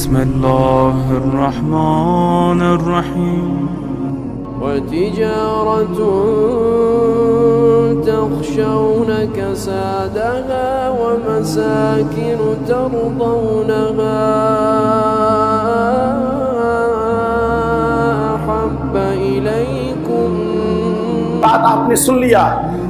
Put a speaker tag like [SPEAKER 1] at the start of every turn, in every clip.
[SPEAKER 1] بسم الله الرحمن الرحيم
[SPEAKER 2] وتجارة تخشون كسادها ومساكن ترضونها أحب إليكم.
[SPEAKER 3] بات آپ نے سن لیا،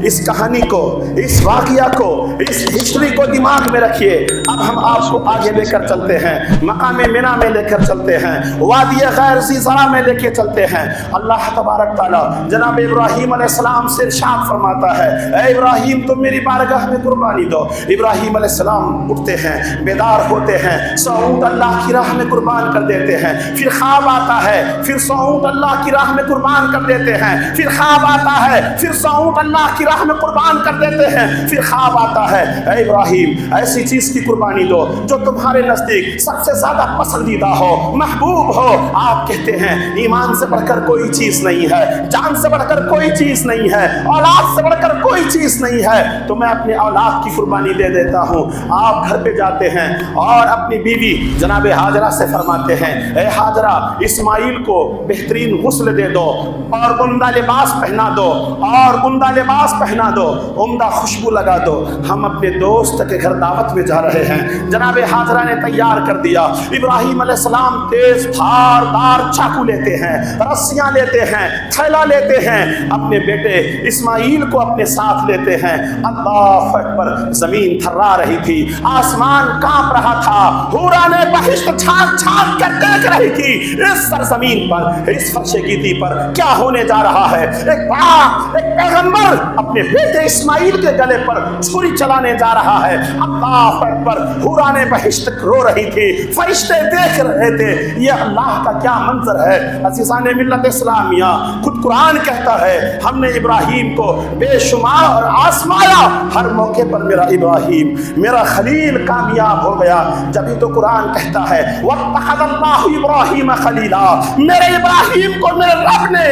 [SPEAKER 3] اس کہانی کو، اس واقعہ کو، اس ہسٹری کو دماغ میں رکھیے. اب ہم آپ کو آگے لے کر چلتے ہیں، مقام منی میں لے کر چلتے ہیں، وادی غیر ذی زرع میں لے کے چلتے ہیں. اللہ تبارک تعالیٰ جناب ابراہیم علیہ السلام سے ارشاد فرماتا ہے، اے ابراہیم تم میری بارگاہ میں قربانی دو. ابراہیم علیہ السلام اٹھتے ہیں، بیدار ہوتے ہیں، 100 اونٹ اللہ کی راہ میں قربان کر دیتے ہیں. پھر خواب آتا ہے، پھر 100 اونٹ اللہ کی راہ میں قربان کر دیتے ہیں. پھر خواب آتا ہے، پھر 100 اونٹ اللہ کی راہ میں قربان کر دیتے ہیں. پھر خواب آتا ہے، اے ابراہیم ایسی چیز کی قربانی دو جو تمہارے نزدیک سب سے زیادہ پسندیدہ ہو، محبوب ہو. آپ کہتے ہیں ایمان سے بڑھ کر کوئی چیز نہیں ہے، جان سے بڑھ کر کوئی چیز نہیں ہے، اولاد سے بڑھ کر کوئی چیز نہیں ہے، تو میں اپنے اولاد کی قربانی دے دیتا ہوں. آپ گھر پہ جاتے ہیں اور اپنی بیوی جناب ہاجرہ سے فرماتے ہیں، اے ہاجرہ اسماعیل کو بہترین غسل دے دو اور عمدہ لباس پہنا دو، اور عمدہ لباس پہنا دو، عمدہ خوشبو لگا دو. ہم اپنے دوست کے گھر دعوت میں جا رہے ہیں. جناب ہاجرہ نے تیار کر دیا. ابراہیم علیہ السلام تیز دھار چاقو لیتے ہیں، رسیاں لیتے ہیں، تھیلا لیتے ہیں، اپنے بیٹے اسماعیل کو اپنے ساتھ لیتے ہیں. اللہ اکبر. زمین تھرا رہی تھی، آسمان کانپ رہا تھا، حوران بہشت چھانک چھانک کر دیکھ رہی تھی اس سرزمین پر، اس فرش گیتی پر کیا ہونے جا رہا ہے. ایک باپ، ایک پیغمبر اپنے بیٹے اسماعیل کے گلے پر چھری چلانے جا رہا ہے. اللہ اکبر. حوران بہشت رو رہی تھی، فرشتے دیکھ رہے تھے. یہ اللہ کا کیا منظر ہے. عزیزان ملت اسلامیہ، خود قرآن کہتا ہے ہم نے ابراہیم کو بے شمار اور آزمایا، ہر موقع پر میرا ابراہیم میرا خلیل کامیاب ہو گیا. جبھی تو قرآن کہتا ہے وَاتَّخَذَ اللَّهُ إِبْرَاهِيمَ خَلِيلًا، میرے ابراہیم کو میرے رب نے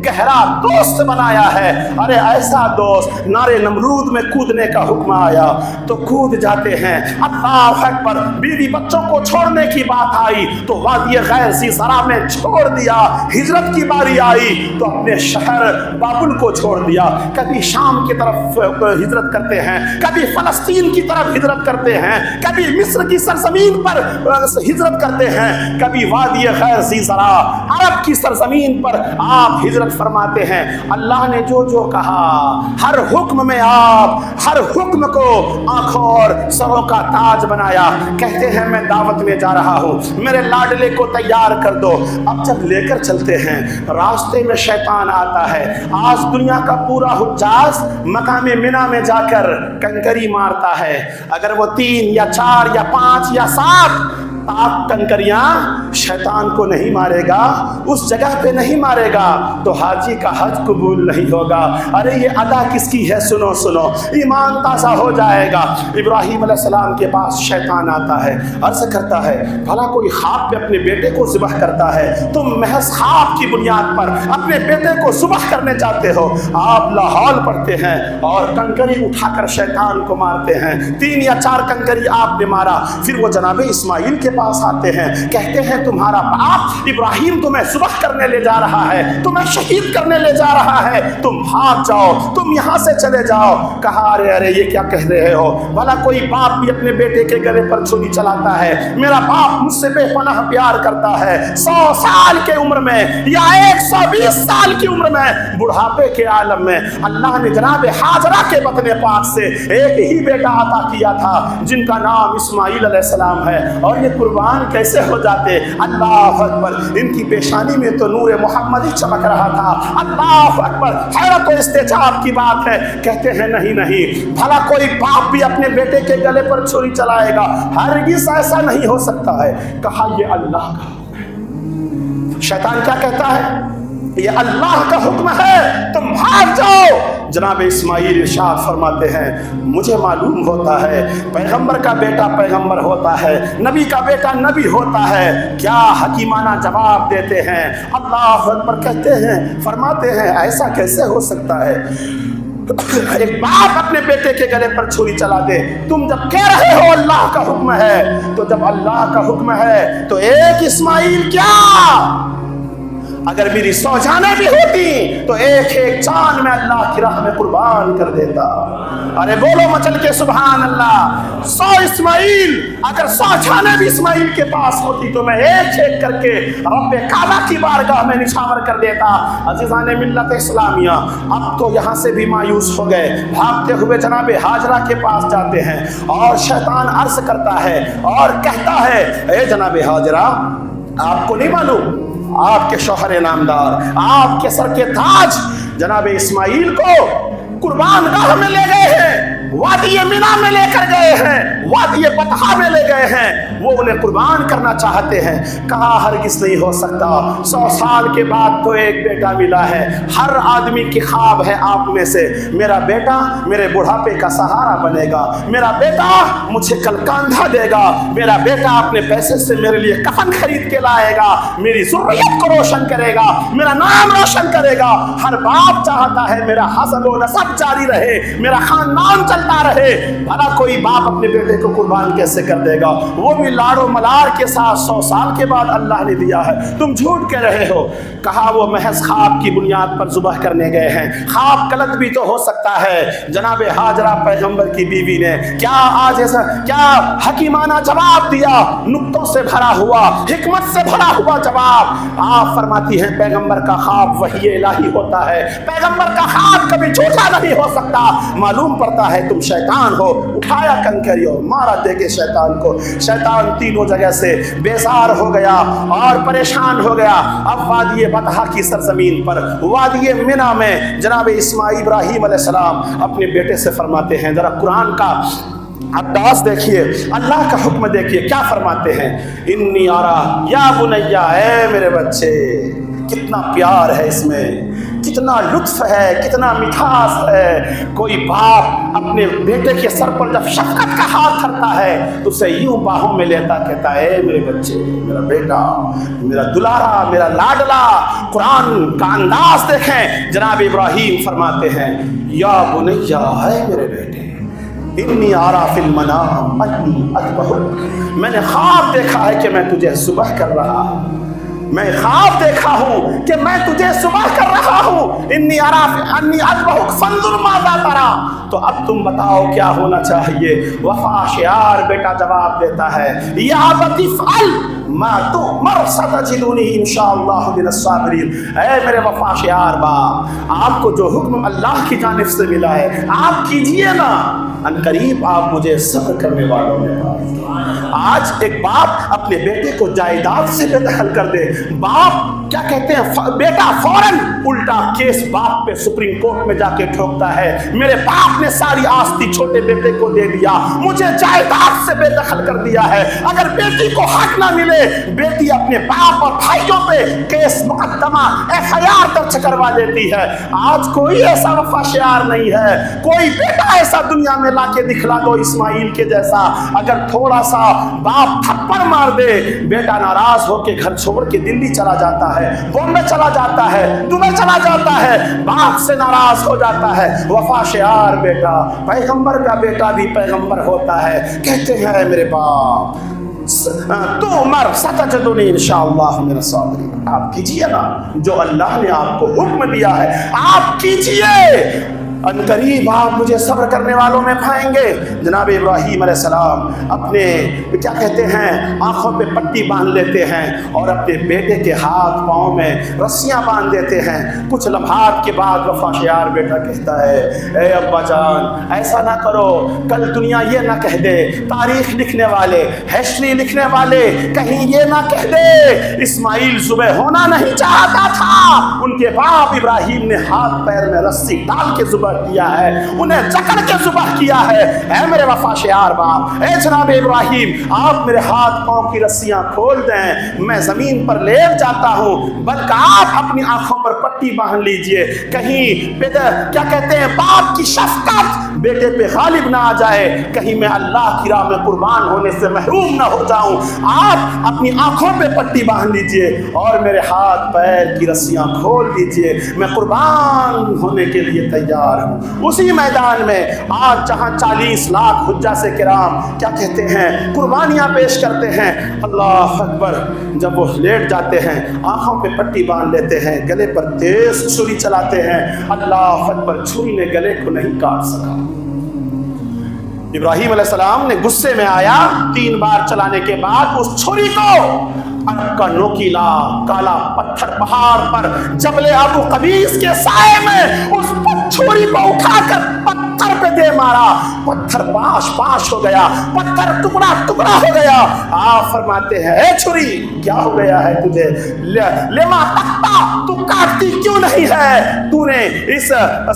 [SPEAKER 3] گہرا دوست بنایا ہے. ارے ایسا دوست، نارے نمرود میں کودنے کا حکم آیا تو کود جاتے ہیں. اللہ اکبر. بیوی بچوں کو چھوڑنے کی بات آئی تو وادی غیر ذی زرع میں چھوڑ دیا. ہجرت کی باری آئی تو اپنے شہر بابل کو چھوڑ دیا. کبھی شام کی طرف ہجرت کرتے ہیں، کبھی فلسطین کی طرف ہجرت کرتے ہیں، کبھی مصر کی سرزمین پر ہجرت کرتے ہیں، کبھی وادی غیر ذی زرع عرب کی سرزمین پر آپ ہجرت فرماتے ہیں. اللہ نے جو جو کہا، ہر حکم میں آپ ہر حکم کو آنکھوں اور سروں کا تاج بنایا. کہتے ہیں میں دعوت میں جا رہا ہوں، میرے لاڈلے کو تیار کر دو. اب جب لے کر چلتے ہیں راستے میں شیطان آتا ہے. آج دنیا کا پورا حجاج مقام منی میں جا کر کنکری مارتا ہے. اگر وہ 3 یا 4 یا 5 یا 7 کنکریاں شیطان کو نہیں مارے گا، اس جگہ پہ نہیں مارے گا تو حاجی کا حج قبول نہیں ہوگا. ارے یہ ادا کس کی ہے؟ سنو سنو، ایمان تازہ ہو جائے گا. ابراہیم علیہ السلام کے پاس شیطان آتا ہے، عرض کرتا ہے بھلا کوئی خواب پہ اپنے بیٹے کو ذبح کرتا ہے، تم محض خواب کی بنیاد پر اپنے بیٹے کو ذبح کرنے چاہتے ہو. آپ لاحول پڑھتے ہیں اور کنکری اٹھا کر شیطان کو مارتے ہیں. 3 یا 4 کنکری آپ نے مارا. پھر وہ جناب اسماعیل کے پاس آتے ہیں، کہتے ہیں تمہارا باپ ابراہیم تمہیں ذبح کرنے لے جا رہا ہے، تمہیں شہید کرنے لے جا رہا ہے، تم بھاگ جاؤ، تم یہاں سے چلے جاؤ. کہا ارے ارے یہ کیا کہہ رہے ہو؟ بھلا کوئی باپ بھی اپنے بیٹے کے گلے پر چھری چلاتا ہے؟ میرا باپ مجھ سے بے پناہ پیار کرتا ہے. 100 سال کی عمر میں یا 120 سال کی عمر میں، بڑھاپے کے عالم میں اللہ نے جناب ہاجرہ کے بطن پاک سے ایک ہی بیٹا عطا کیا تھا جن کا نام اسماعیل علیہ السلام ہے. اور یہ قربان کیسے ہو جاتے؟ اللہ اکبر. ان کی پیشانی میں تو نور محمدی چمک رہا تھا. اللہ اکبر. حیرت و استعجاب کی بات ہے. کہتے ہیں نہیں نہیں، بھلا کوئی باپ بھی اپنے بیٹے کے گلے پر چھری چلائے گا؟ ہرگز ایسا نہیں ہو سکتا ہے. کہا یہ اللہ کا. شیطان کیا کہتا ہے؟ یہ اللہ کا حکم ہے، تم بھاگ جاؤ. جناب اسماعیل ارشاد فرماتے ہیں مجھے معلوم ہوتا ہے پیغمبر کا بیٹا پیغمبر ہوتا ہے، نبی کا بیٹا نبی ہوتا ہے. کیا حکیمانہ جواب دیتے ہیں. اللہ اکبر. کہتے ہیں فرماتے ہیں ایسا کیسے ہو سکتا ہے؟ ایک باپ اپنے بیٹے کے گلے پر چھری چلا دے. تم جب کہہ رہے ہو اللہ کا حکم ہے، تو جب اللہ کا حکم ہے تو ایک اسماعیل کیا، اگر میری 100 جانیں بھی ہوتی تو ایک ایک جان میں اللہ کی راہ میں قربان کر دیتا. ارے بولو مچل کے سبحان اللہ. 100 اسماعیل، اگر 100 جانیں بھی اسماعیل کے پاس ہوتی تو میں ایک ایک کر کے رب کعبہ کی بارگاہ میں نچھاور کر دیتا. عزیزان ملت اسلامیہ، اب تو یہاں سے بھی مایوس ہو گئے، بھاگتے ہوئے جناب ہاجرہ کے پاس جاتے ہیں اور شیطان عرض کرتا ہے اور کہتا ہے، اے جناب ہاجرہ، آپ کو نہیں معلوم آپ کے شوہر نامدار، آپ کے سر کے تاج جناب اسماعیل کو قربان گاہ میں لے گئے ہیں، وادی مینا میں لے کر گئے ہیں، وادی بطحا میں لے گئے ہیں، وہ انہیں قربان کرنا چاہتے ہیں. کہا ہرگز نہیں ہو سکتا. 100 سال کے بعد تو ایک بیٹا ملا ہے. ہر آدمی کی خواب ہے آپ میں سے، میرا بیٹا میرے بڑھاپے کا سہارا بنے گا، میرا بیٹا مجھے کل کاندھا دے گا، میرا بیٹا اپنے پیسے سے میرے لیے کفن خرید کے لائے گا، میری ذریت کو روشن کرے گا، میرا نام روشن کرے گا. ہر باپ چاہتا ہے میرا حسب و نسب جاری رہے، میرا خاندان چلتا رہے. بھلا کوئی باپ اپنے بیٹے کو قربان کیسے کر دے گا، وہ بھی لاڑ و ملار کے ساتھ 100 سال کے بعد اللہ نے دیا ہے، تم جھوٹ کہہ رہے ہو. کہا وہ محض خواب کی بنیاد پر ذبح کرنے گئے ہیں، خواب غلط بھی تو ہو سکتا ہے. جناب ہاجرہ پیغمبر کی بیوی نے کیا آج ایسا کیا حکیمانہ جواب دیا، نقطوں سے بھرا ہوا، حکمت سے بھرا ہوا جواب. آپ فرماتی ہیں پیغمبر کا خواب وحی الہی ہوتا ہے، پیغمبر کا خواب کبھی جھوٹا نہیں ہو سکتا. معلوم پڑتا ہے تم شیطان ہو. اٹھایا کنکری اور مارا دے کے شیطان کو. شیطان تینوں جگہ سے بیزار ہو گیا اور پریشان ہو گیا. اب وادی بطحا کی سرزمین پر وادی مینا میں جناب اسماعیل ابراہیم علیہ السلام اپنے بیٹے سے فرماتے ہیں، ذرا قرآن کا انداز دیکھیے، اللہ کا حکم دیکھیے کیا فرماتے ہیں. انی آرا یا بنیا، اے میرے بچے. کتنا پیار ہے اس میں، کتنا لطف ہے، کتنا مٹھاس ہے. کوئی باپ اپنے بیٹے کے سر پر جب شفقت کا ہاتھ دھرتا ہے تو اسے یوں باہوں میں لیتا کہتا ہے، اے میرے بچے، میرا بیٹا، میرا دلارا، میرا لاڈلا. قرآن کا انداز دیکھیں. جناب ابراہیم فرماتے ہیں، یا بنیا، ہے میرے بیٹے، انی آرا فی المنام انی اذبحک. میں نے خواب دیکھا ہے کہ میں تجھے ذبح کر رہا ہوں، میں خواب دیکھا ہوں کہ میں تجھے ذبح کر رہا ہوں. انی آرا انی اذبحک فانظر ماذا ترى. تو اب تم بتاؤ کیا ہونا چاہیے. وفا شعار بیٹا جواب دیتا ہے، یا ابت افعل ما تؤمر ستجدنی انشاءاللہ من الصابرین. اے میرے وفا شعار باپ، آپ کو جو حکم اللہ کی جانب سے ملا ہے آپ کیجئے نا، ان قریب آپ مجھے صبر کرنے والوں میں پائیں. آج ایک باپ اپنے بیٹے کو جائیداد سے بے دخل کر دے. باپ کیا کہتے ہیں، بیٹا فوراً الٹا کیس باپ پہ سپریم کورٹ میں جا کے ٹھوکتا ہے، میرے باپ نے ساری آستی چھوٹے بیٹے کو دے دیا، مجھے جائیداد سے بے دخل کر دیا ہے. اگر بیٹی کو حق نہ ملے، بیٹی اپنے باپ اور بھائیوں پہ کیس مقدمہ FIR درج کروا دیتی ہے. آج کوئی ایسا وفا شعار نہیں ہے. کوئی بیٹا ایسا دنیا میں لا کے دکھلا دو اسماعیل کے جیسا. اگر تھوڑا سا باپ تھپڑ مار دے، بیٹا ناراض ہو کے گھر چھوڑ کے دلی چلا جاتا ہے، بامبے چلا جاتا ہے، دبئی چلا جاتا ہے، باپ سے ناراض ہو جاتا ہے. وفا شعار بیٹا، پیغمبر کا بیٹا بھی پیغمبر ہوتا ہے. کہتے ہیں میرے باپ، تو عمر ستجدنی انشاءاللہ من الصابرین. آپ کیجئے نا جو اللہ نے آپ کو حکم دیا ہے، آپ کیجئے، ان قریب آپ مجھے صبر کرنے والوں میں پائیں گے. جناب ابراہیم علیہ السلام اپنے کیا کہتے ہیں آنکھوں پہ پٹی باندھ لیتے ہیں اور اپنے بیٹے کے ہاتھ پاؤں میں رسیاں باندھ دیتے ہیں. کچھ لمحات کے بعد وفا شعار بیٹا کہتا ہے، اے ابا جان ایسا نہ کرو، کل دنیا یہ نہ کہہ دے، تاریخ لکھنے والے، ہسٹری لکھنے والے کہیں یہ نہ کہہ دے اسماعیل ذبح ہونا نہیں چاہتا تھا. ان کے باپ ابراہیم نے ہاتھ پیر میں رسی ڈال کے ذبح کیا ہے، انہیں جکڑ کے ذبح کیا ہے. اے میرے وفا شعار باپ، اے جناب ابراہیم، آپ میرے ہاتھ پاؤں کی رسیاں کھول دیں، میں زمین پر لیٹ جاتا ہوں، بلکہ آپ اپنی آنکھوں پر پٹی باندھ لیجئے، کہیں کیا کہتے ہیں باپ کی شفقت بیٹے پہ غالب نہ آ جائے، کہیں میں اللہ کی راہ میں قربان ہونے سے محروم نہ ہو جاؤں. آپ اپنی آنکھوں پہ پٹی باندھ لیجئے اور میرے ہاتھ پیر کی رسیاں کھول دیجئے، میں قربان ہونے کے لیے تیار نمودار ہوں۔ اسی میدان میں آج جہاں 40 لاکھ حجاج کرام کیا کہتے ہیں قربانیاں پیش کرتے ہیں، اللہ اکبر، جب وہ لیٹ جاتے ہیں آنکھوں پہ پٹی باندھ لیتے ہیں، گلے پر تیز چھری چلاتے ہیں، اللہ اکبر، چھری نے گلے کو نہیں کاٹ سکا۔ ابراہیم علیہ السلام نے غصے میں آیا، 3 بار چلانے کے بعد اس چھری کو عرب کا نوکیلا کالا پتھر پہاڑ پر جبل ابو قبیس کے سائے میں اس چھری کو اٹھا کر پتھر پہ دے مارا، پتھر پاش پاش ہو گیا، پتھر ٹکڑا ٹکڑا ہو گیا۔ آپ فرماتے ہیں اے چھری کیا ہو گیا ہے تجھے، لما تقطع، تو کاٹتی کیوں نہیں ہے، تو نے اس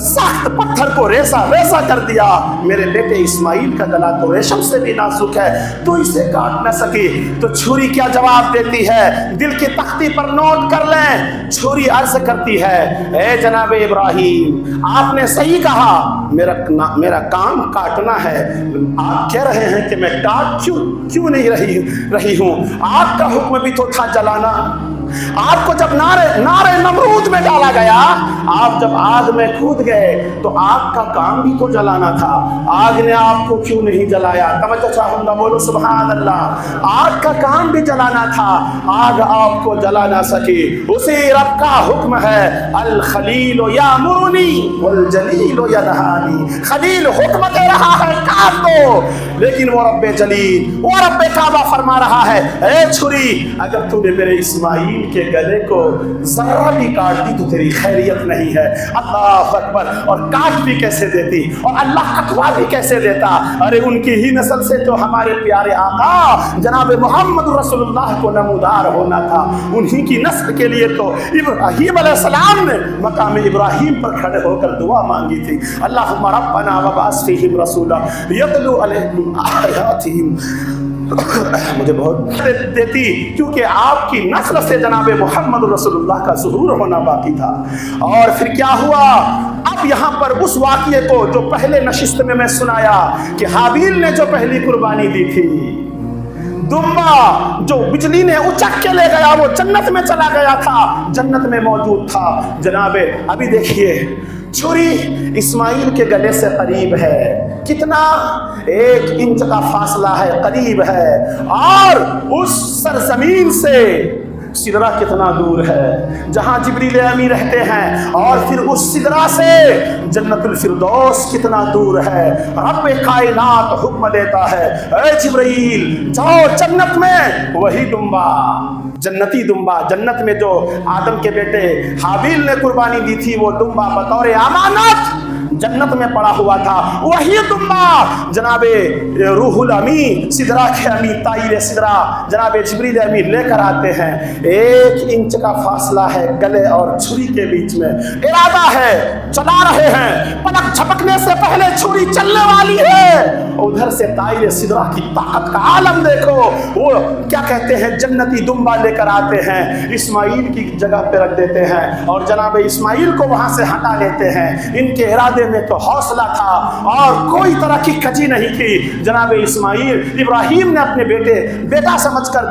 [SPEAKER 3] سخت پتھر کو ریسا ریسا کر دیا، میرے بیٹے اسماعیل کا گلا تو ریشم سے بھی نازک ہے، تو اسے کاٹ نہ سکی۔ تو چھری کیا جواب دیتی ہے، دل کی تختی پر نوٹ کر لیں، چھری عرض کرتی ہے اے جناب ابراہیم آپ نے صحیح کہا، میرا کام کاٹنا ہے، آپ کہہ رہے ہیں کہ میں کاٹ کیوں نہیں رہی ہوں، آگ کا حکم بھی تو تھا جلانا، آپ کو جب نارے نمرود میں ڈالا گیا، آپ جب آگ میں کود گئے تو آگ کا کام بھی تو جلانا تھا، آگ نے آپ کو کیوں نہیں جلایا؟ توجہ چاہوں گا، بولو سبحان اللہ، آگ کا کام بھی جلانا تھا، آگ آپ کو جلا نہ سکی۔ اسی رب کا حکم ہے الخلیل یامرنی والجلیل ینہانی، خلیل حکم دے رہا ہے کاٹ دو، لیکن وہ رب جلیل، وہ رب کعبہ فرما رہا ہے اے چھری اگر تو نے میرے اسماعیل کے گلے کو ذرہ بھی کاٹ دی تو تیری خیریت نہیں ہے۔ اللہ اکبر، اور کاٹ بھی کیسے دیتی اور اللہ کٹوا بھی کیسے دیتا؟ ارے ان کی ہی نسل سے تو ہمارے پیارے آقا جناب محمد رسول اللہ کو نمودار ہونا تھا، انہی کی نسل کے لیے تو ابراہیم علیہ السلام نے مقام ابراہیم پر کھڑے ہو کر دعا مانگی تھی، اللہم ربنا وابعث فیہم رسولا یتلو علیہم آیاتہم، مجھے بہت دیتی کیونکہ آپ کی نسل سے جناب محمد رسول اللہ کا ظہور ہونا باقی تھا۔ اور پھر کیا ہوا؟ اب یہاں پر اس واقعے کو جو پہلے نشست میں سنایا کہ حابیل نے جو پہلی قربانی دی تھی، دمبا جو بجلی نے اچک کے لے گیا وہ جنت میں چلا گیا تھا، جنت میں موجود تھا۔ جناب ابھی دیکھیے چھری اسماعیل کے گلے سے قریب ہے، کتنا 1 انچ کا فاصلہ ہے، قریب ہے، اور اس سرزمین سے سدرہ کتنا دور ہے جہاں جبریل امی رہتے ہیں، اور پھر اس سدرہ سے جنت الفردوس کتنا دور ہے۔ رب کائنات حکم دیتا ہے اے جبریل جاؤ جنت میں، وہی دمبا جنتی دمبا، جنت میں جو آدم کے بیٹے حابیل نے قربانی دی تھی وہ دمبا بطور امانت جنت میں پڑا ہوا تھا، وہی دمبا جناب روح الامی سدرہ کے امی طائر سدرہ جناب جبریل امی لے کر آتے ہیں۔ 1 انچ کا فاصلہ ہے گلے اور چھری کے بیچ میں، ارادہ ہے چلا رہے ہیں، پلک جھپکنے سے پہلے چھری چلنے والی ہے، ادھر سے طائر سدرہ کی طاقت کا عالم دیکھو، وہ کیا کہتے ہیں جنتی دمبا لے کر آتے ہیں، اسماعیل کی جگہ پہ رکھ دیتے ہیں اور جناب اسماعیل کو وہاں سے ہٹا لیتے ہیں۔ ان کے ارادے میں تو حوصلہ تھا اور کوئی طرح کی کجی نہیں تھی۔ جناب اسماعیل ابراہیم نے اپنے بیٹا سمجھ کر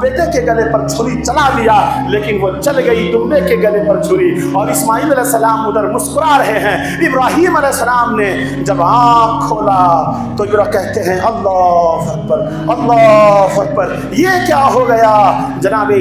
[SPEAKER 3] بیٹے کے گلے پر چھری چلا دیا، لیکن وہ چل گئی دمبے کے گلے پر چھری، اور اسماعیل علیہ السلام ادھر مسکرا رہے ہیں۔ ابراہیم علیہ السلام نے جب آنکھ کھولا تو کہتے ہیں اللہ اکبر اللہ اکبر، یہ کیا ہو گیا؟ جناب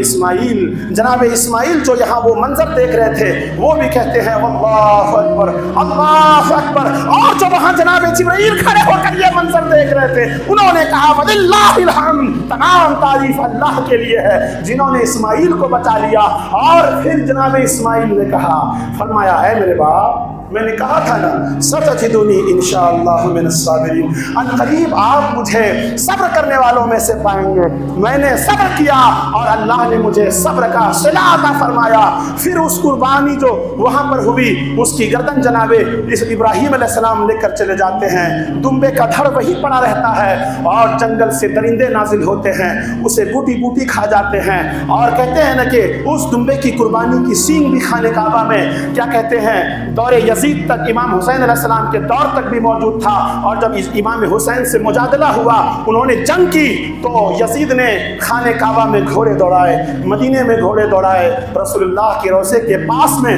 [SPEAKER 3] اسماعیل جو یہاں وہ منظر دیکھ رہے تھے وہ بھی کہتے ہیں اللہ اکبر اللہ اکبر، اور جو وہاں جناب جبرائیل کھڑے ہو کر یہ منظر دیکھ رہے تھے انہوں نے کہا وَلِلَّهِ الْحَمْدُ، تمام تعریف اللہ کے لیے ہے جنہوں نے اسماعیل کو بچا لیا۔ اور پھر جناب اسماعیل نے کہا، فرمایا اے میرے باپ، میں نے کہا تھا نا ستجدنی انشاءاللہ من الصابرین، ان قریب آپ مجھے صبر کرنے والوں میں سے پائیں گے۔ میں نے صبر کیا اور اللہ نے مجھے صبر کا صلہ عطا فرمایا۔ پھر اس قربانی جو وہاں پر ہوئی اس کی گردن جناب ابراہیم علیہ السلام لے کر چلے جاتے ہیں، دمبے کا دھڑ وہی پڑا رہتا ہے اور جنگل سے درندے نازل ہوتے ہیں، اسے بوٹی بوٹی کھا جاتے ہیں، اور کہتے ہیں نا کہ اس دمبے کی قربانی کی سینگ بھی خانہ کعبہ میں کیا کہتے ہیں دور یزید تک، امام حسین علیہ السلام کے دور تک بھی موجود تھا۔ اور جب امام حسین سے مجادلہ ہوا، انہوں نے جنگ کی، تو یزید نے خانہ کعبہ میں گھوڑے دوڑائے، مدینے میں گھوڑے دوڑائے، رسول اللہ کے روضے کے پاس میں